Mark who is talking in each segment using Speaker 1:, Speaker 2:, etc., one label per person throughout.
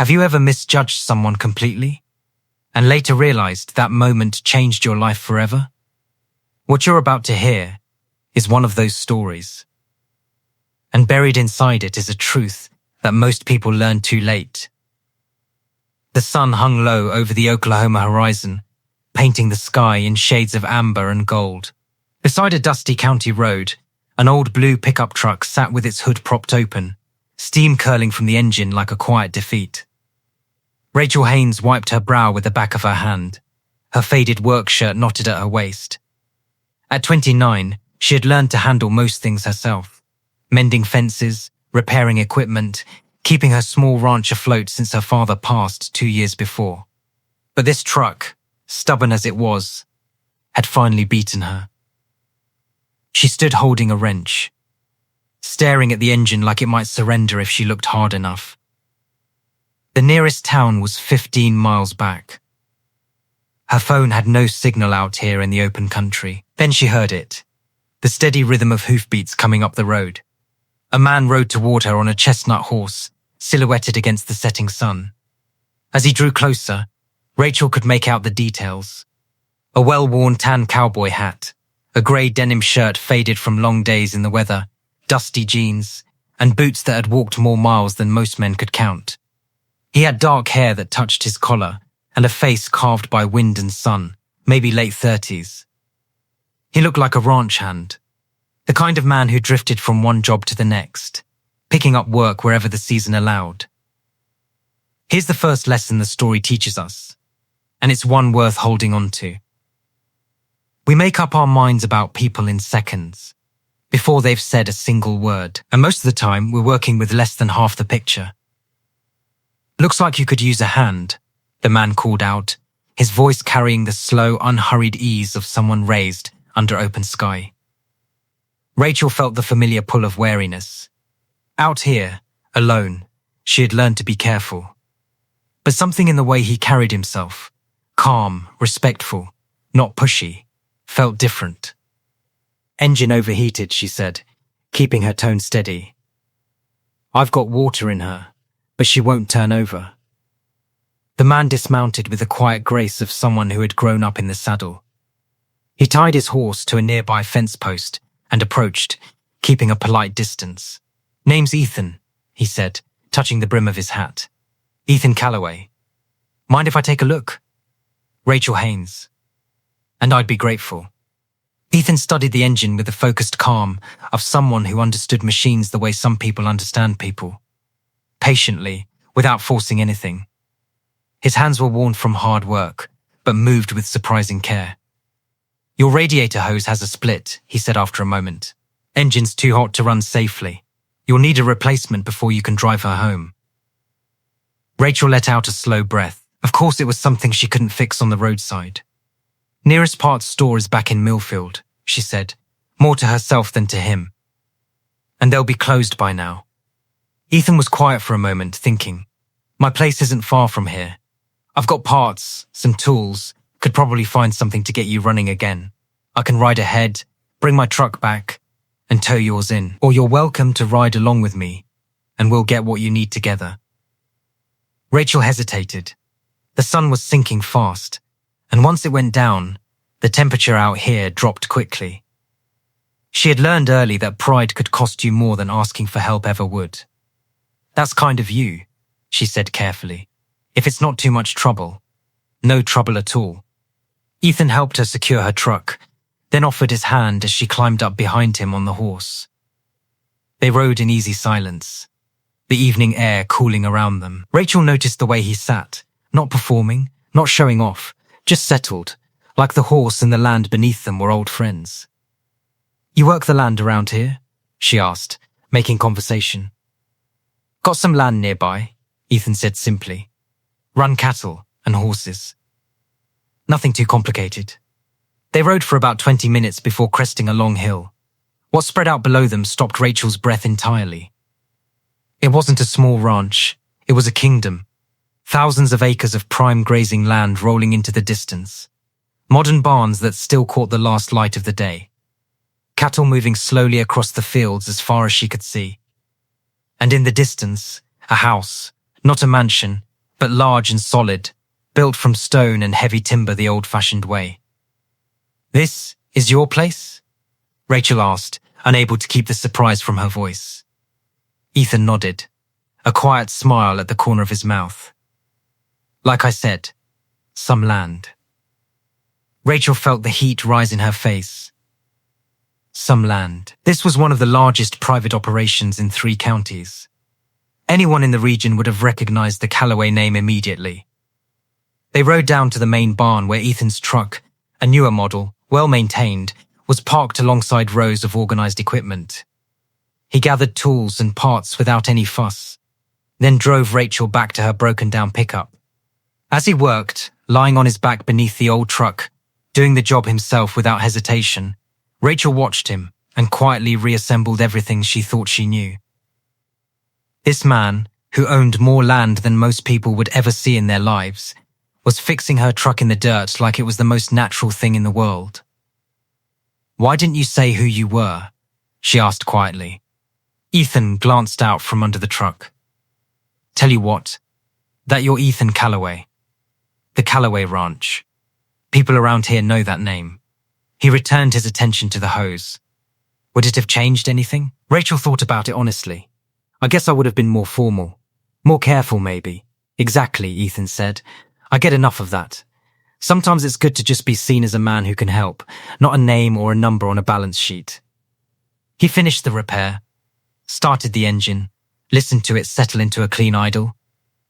Speaker 1: Have you ever misjudged someone completely and later realized that moment changed your life forever? What you're about to hear is one of those stories. And buried inside it is a truth that most people learn too late. The sun hung low over the Oklahoma horizon, painting the sky in shades of amber and gold. Beside a dusty county road, an old blue pickup truck sat with its hood propped open, steam curling from the engine like a quiet defeat. Rachel Haynes wiped her brow with the back of her hand, her faded work shirt knotted at her waist. At 29, she had learned to handle most things herself, mending fences, repairing equipment, keeping her small ranch afloat since her father passed 2 years before. But this truck, stubborn as it was, had finally beaten her. She stood holding a wrench, staring at the engine like it might surrender if she looked hard enough. The nearest town was 15 miles back. Her phone had no signal out here in the open country. Then she heard it, the steady rhythm of hoofbeats coming up the road. A man rode toward her on a chestnut horse, silhouetted against the setting sun. As he drew closer, Rachel could make out the details. A well-worn tan cowboy hat, a grey denim shirt faded from long days in the weather, dusty jeans, and boots that had walked more miles than most men could count. He had dark hair that touched his collar, and a face carved by wind and sun, maybe late 30s. He looked like a ranch hand, the kind of man who drifted from one job to the next, picking up work wherever the season allowed. Here's the first lesson the story teaches us, and it's one worth holding on to. We make up our minds about people in seconds, before they've said a single word, and most of the time we're working with less than half the picture. "Looks like you could use a hand," the man called out, his voice carrying the slow, unhurried ease of someone raised under open sky. Rachel felt the familiar pull of wariness. Out here, alone, she had learned to be careful. But something in the way he carried himself, calm, respectful, not pushy, felt different. "Engine overheated," she said, keeping her tone steady. "I've got water in her, but she won't turn over." The man dismounted with the quiet grace of someone who had grown up in the saddle. He tied his horse to a nearby fence post and approached, keeping a polite distance. "Name's Ethan," he said, touching the brim of his hat. "Ethan Calloway. Mind if I take a look?" "Rachel Haynes." "And I'd be grateful." Ethan studied the engine with the focused calm of someone who understood machines the way some people understand people. Patiently, without forcing anything. His hands were worn from hard work, but moved with surprising care. "Your radiator hose has a split," he said after a moment. "Engine's too hot to run safely. You'll need a replacement before you can drive her home." Rachel let out a slow breath. Of course it was something she couldn't fix on the roadside. "Nearest parts store is back in Millfield," she said, more to herself than to him. "And they'll be closed by now." Ethan was quiet for a moment, thinking, "My place isn't far from here. I've got parts, some tools, could probably find something to get you running again. I can ride ahead, bring my truck back, and tow yours in. Or you're welcome to ride along with me, and we'll get what you need together." Rachel hesitated. The sun was sinking fast, and once it went down, the temperature out here dropped quickly. She had learned early that pride could cost you more than asking for help ever would. "That's kind of you," she said carefully. "If it's not too much trouble, no trouble at all." Ethan helped her secure her truck, then offered his hand as she climbed up behind him on the horse. They rode in easy silence, the evening air cooling around them. Rachel noticed the way he sat, not performing, not showing off, just settled, like the horse and the land beneath them were old friends. "You work the land around here?" she asked, making conversation. "Got some land nearby," Ethan said simply. "Run cattle and horses. Nothing too complicated." They rode for about 20 minutes before cresting a long hill. What spread out below them stopped Rachel's breath entirely. It wasn't a small ranch, it was a kingdom. Thousands of acres of prime grazing land rolling into the distance. Modern barns that still caught the last light of the day. Cattle moving slowly across the fields as far as she could see. And in the distance, a house, not a mansion, but large and solid, built from stone and heavy timber the old-fashioned way. "This is your place?" Rachel asked, unable to keep the surprise from her voice. Ethan nodded, a quiet smile at the corner of his mouth. "Like I said, some land." Rachel felt the heat rise in her face. Some land. This was one of the largest private operations in 3 counties. Anyone in the region would have recognized the Callaway name immediately. They rode down to the main barn where Ethan's truck, a newer model, well-maintained, was parked alongside rows of organized equipment. He gathered tools and parts without any fuss, then drove Rachel back to her broken-down pickup. As he worked, lying on his back beneath the old truck, doing the job himself without hesitation, Rachel watched him and quietly reassembled everything she thought she knew. This man, who owned more land than most people would ever see in their lives, was fixing her truck in the dirt like it was the most natural thing in the world. "Why didn't you say who you were?" she asked quietly. Ethan glanced out from under the truck. "Tell you what, that you're Ethan Callaway. The Callaway Ranch. People around here know that name." He returned his attention to the hose. Would it have changed anything? Rachel thought about it honestly. "I guess I would have been more formal. More careful, maybe." "Exactly," Ethan said. "I get enough of that. Sometimes it's good to just be seen as a man who can help, not a name or a number on a balance sheet." He finished the repair, started the engine, listened to it settle into a clean idle,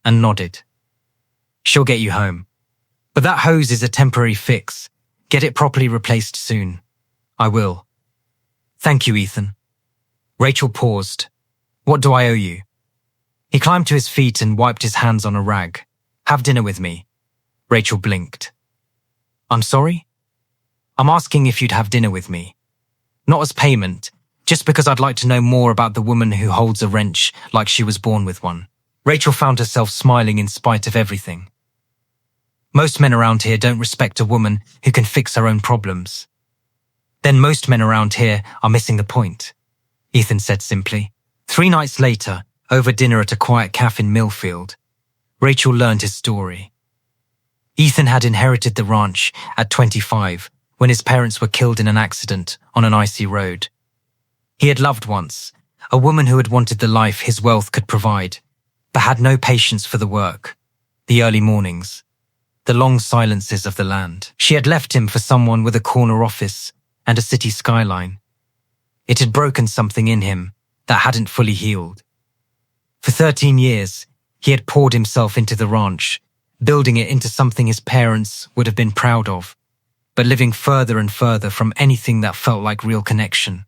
Speaker 1: and nodded. "She'll get you home. But that hose is a temporary fix. Get it properly replaced soon." "I will." "Thank you, Ethan." Rachel paused. "What do I owe you?" He climbed to his feet and wiped his hands on a rag. "Have dinner with me." Rachel blinked. "I'm sorry?" "I'm asking if you'd have dinner with me. Not as payment, just because I'd like to know more about the woman who holds a wrench like she was born with one." Rachel found herself smiling in spite of everything. "Most men around here don't respect a woman who can fix her own problems." "Then most men around here are missing the point," Ethan said simply. 3 nights later, over dinner at a quiet cafe in Millfield, Rachel learned his story. Ethan had inherited the ranch at 25 when his parents were killed in an accident on an icy road. He had loved once, a woman who had wanted the life his wealth could provide, but had no patience for the work, the early mornings, the long silences of the land. She had left him for someone with a corner office and a city skyline. It had broken something in him that hadn't fully healed. For 13 years, he had poured himself into the ranch, building it into something his parents would have been proud of, but living further and further from anything that felt like real connection.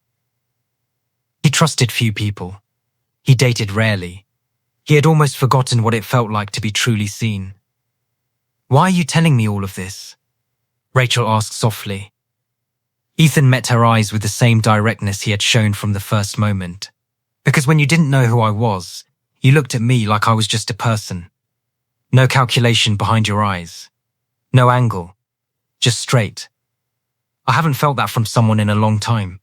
Speaker 1: He trusted few people. He dated rarely. He had almost forgotten what it felt like to be truly seen. "Why are you telling me all of this?" Rachel asked softly. Ethan met her eyes with the same directness he had shown from the first moment. "Because when you didn't know who I was, you looked at me like I was just a person. No calculation behind your eyes. No angle. Just straight. I haven't felt that from someone in a long time."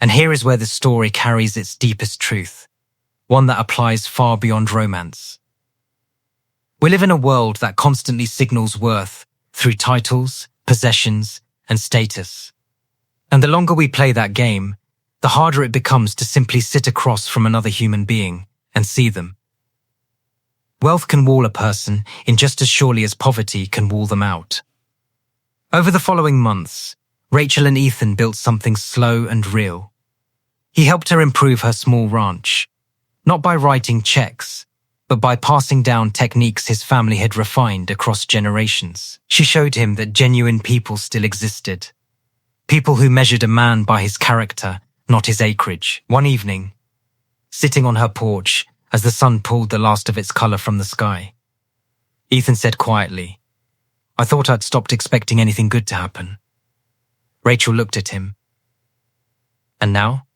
Speaker 1: And here is where the story carries its deepest truth, one that applies far beyond romance. We live in a world that constantly signals worth through titles, possessions, and status. And the longer we play that game, the harder it becomes to simply sit across from another human being and see them. Wealth can wall a person in just as surely as poverty can wall them out. Over the following months, Rachel and Ethan built something slow and real. He helped her improve her small ranch, not by writing checks, but by passing down techniques his family had refined across generations. She showed him that genuine people still existed. People who measured a man by his character, not his acreage. One evening, sitting on her porch as the sun pulled the last of its color from the sky, Ethan said quietly, "I thought I'd stopped expecting anything good to happen." Rachel looked at him. "And now?"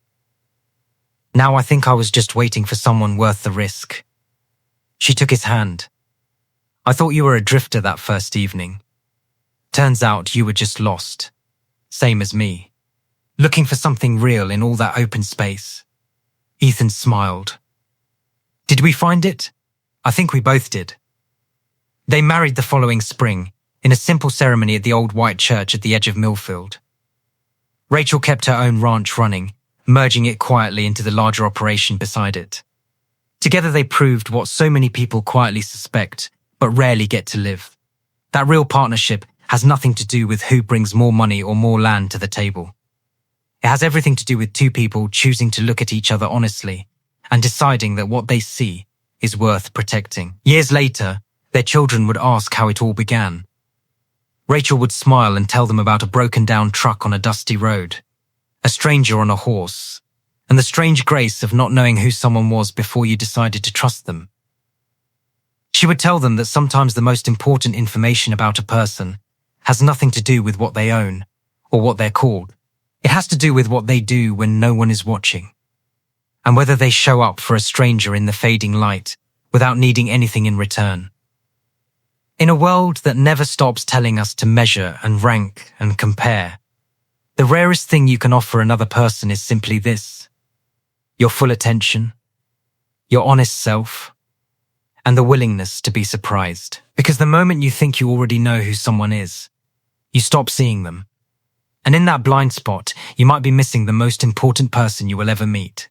Speaker 1: "Now I think I was just waiting for someone worth the risk." She took his hand. "I thought you were a drifter that first evening. Turns out you were just lost. Same as me. Looking for something real in all that open space." Ethan smiled. "Did we find it?" "I think we both did." They married the following spring, in a simple ceremony at the old white church at the edge of Millfield. Rachel kept her own ranch running, merging it quietly into the larger operation beside it. Together they proved what so many people quietly suspect, but rarely get to live. That real partnership has nothing to do with who brings more money or more land to the table. It has everything to do with two people choosing to look at each other honestly and deciding that what they see is worth protecting. Years later, their children would ask how it all began. Rachel would smile and tell them about a broken-down truck on a dusty road, a stranger on a horse, and the strange grace of not knowing who someone was before you decided to trust them. She would tell them that sometimes the most important information about a person has nothing to do with what they own or what they're called. It has to do with what they do when no one is watching, and whether they show up for a stranger in the fading light without needing anything in return. In a world that never stops telling us to measure and rank and compare, the rarest thing you can offer another person is simply this: your full attention, your honest self, and the willingness to be surprised. Because the moment you think you already know who someone is, you stop seeing them. And in that blind spot, you might be missing the most important person you will ever meet.